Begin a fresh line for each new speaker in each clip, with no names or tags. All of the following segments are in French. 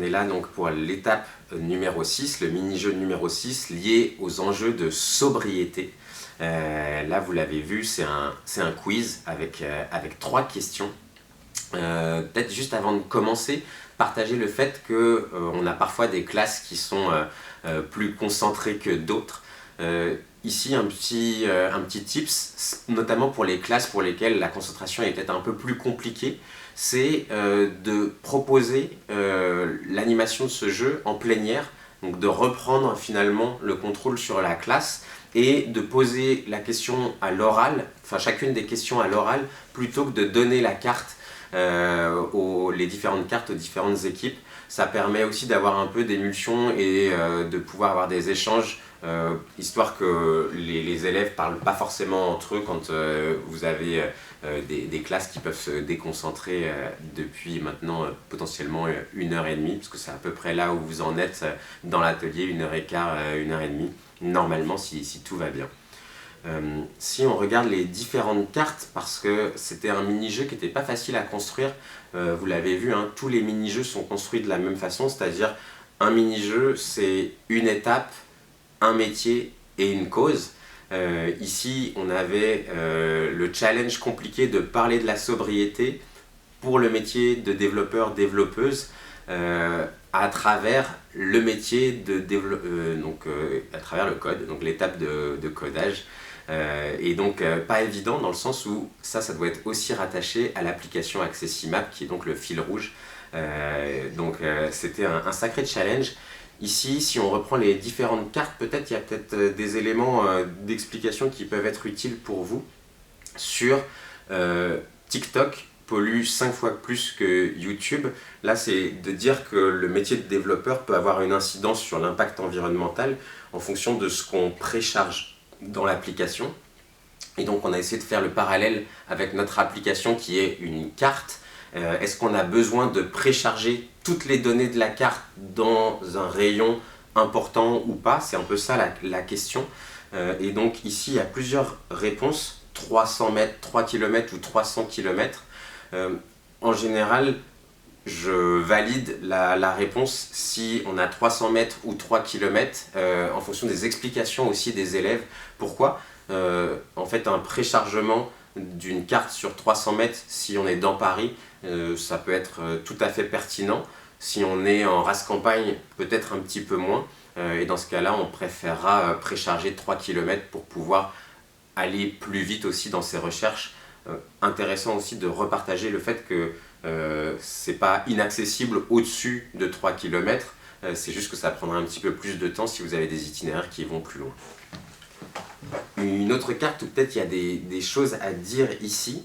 est là donc pour l'étape numéro 6, le mini-jeu numéro 6 lié aux enjeux de sobriété. Là, vous l'avez vu, c'est un quiz avec 3 questions. Peut-être juste avant de commencer, partager le fait qu'on a parfois des classes qui sont plus concentrées que d'autres. Ici, un petit tips, notamment pour les classes pour lesquelles la concentration est peut-être un peu plus compliquée, c'est de proposer l'animation de ce jeu en plénière, donc de reprendre finalement le contrôle sur la classe et de poser la question à l'oral, enfin chacune des questions à l'oral, plutôt que de donner la carte, les différentes cartes aux différentes équipes. Ça permet aussi d'avoir un peu d'émulsion et de pouvoir avoir des échanges, histoire que les élèves ne parlent pas forcément entre eux quand vous avez des classes qui peuvent se déconcentrer depuis maintenant potentiellement 1h30, parce que c'est à peu près là où vous en êtes dans l'atelier, 1h15, 1h30, normalement si tout va bien. Si on regarde les différentes cartes, parce que c'était un mini-jeu qui n'était pas facile à construire, vous l'avez vu, hein, tous les mini-jeux sont construits de la même façon, c'est-à-dire un mini-jeu c'est une étape, un métier et une cause. Ici on avait le challenge compliqué de parler de la sobriété pour le métier de développeur-développeuse à travers le métier de à travers le code, donc l'étape de codage. Et donc pas évident dans le sens où ça doit être aussi rattaché à l'application Accessimap qui est donc le fil rouge. C'était un sacré challenge. Ici, si on reprend les différentes cartes, peut-être il y a des éléments d'explication qui peuvent être utiles pour vous. Sur TikTok pollue 5 fois plus que YouTube. Là, c'est de dire que le métier de développeur peut avoir une incidence sur l'impact environnemental en fonction de ce qu'on précharge dans l'application. Et donc on a essayé de faire le parallèle avec notre application qui est une carte. Est-ce qu'on a besoin de précharger toutes les données de la carte dans un rayon important ou pas? C'est un peu ça la question. Et donc ici il y a plusieurs réponses, 300 mètres, 3 km ou 300 km. En général, je valide la réponse si on a 300 mètres ou 3 km en fonction des explications aussi des élèves. Pourquoi? En fait, un préchargement d'une carte sur 300 mètres, si on est dans Paris, ça peut être tout à fait pertinent. Si on est en race campagne, peut-être un petit peu moins. Et dans ce cas-là, on préférera précharger 3 km pour pouvoir aller plus vite aussi dans ses recherches. Intéressant aussi de repartager le fait que c'est pas inaccessible au-dessus de 3 km, c'est juste que ça prendra un petit peu plus de temps si vous avez des itinéraires qui vont plus loin. Une autre carte où peut-être il y a des choses à dire ici,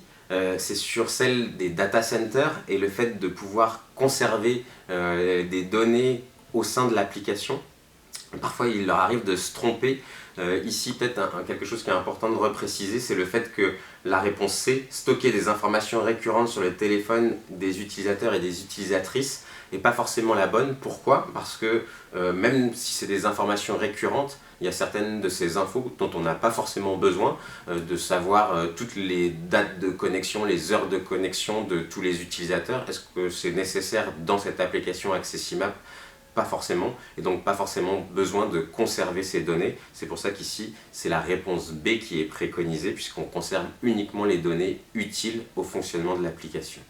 c'est sur celle des data centers et le fait de pouvoir conserver des données au sein de l'application. Parfois il leur arrive de se tromper. Ici peut-être quelque chose qui est important de repréciser, c'est le fait que la réponse C, stocker des informations récurrentes sur le téléphone des utilisateurs et des utilisatrices, n'est pas forcément la bonne. Pourquoi? Parce que même si c'est des informations récurrentes, il y a certaines de ces infos dont on n'a pas forcément besoin de savoir toutes les dates de connexion, les heures de connexion de tous les utilisateurs. Est-ce que c'est nécessaire dans cette application Accessimap? Pas forcément, et donc pas forcément besoin de conserver ces données. C'est pour ça qu'ici, c'est la réponse B qui est préconisée, puisqu'on conserve uniquement les données utiles au fonctionnement de l'application.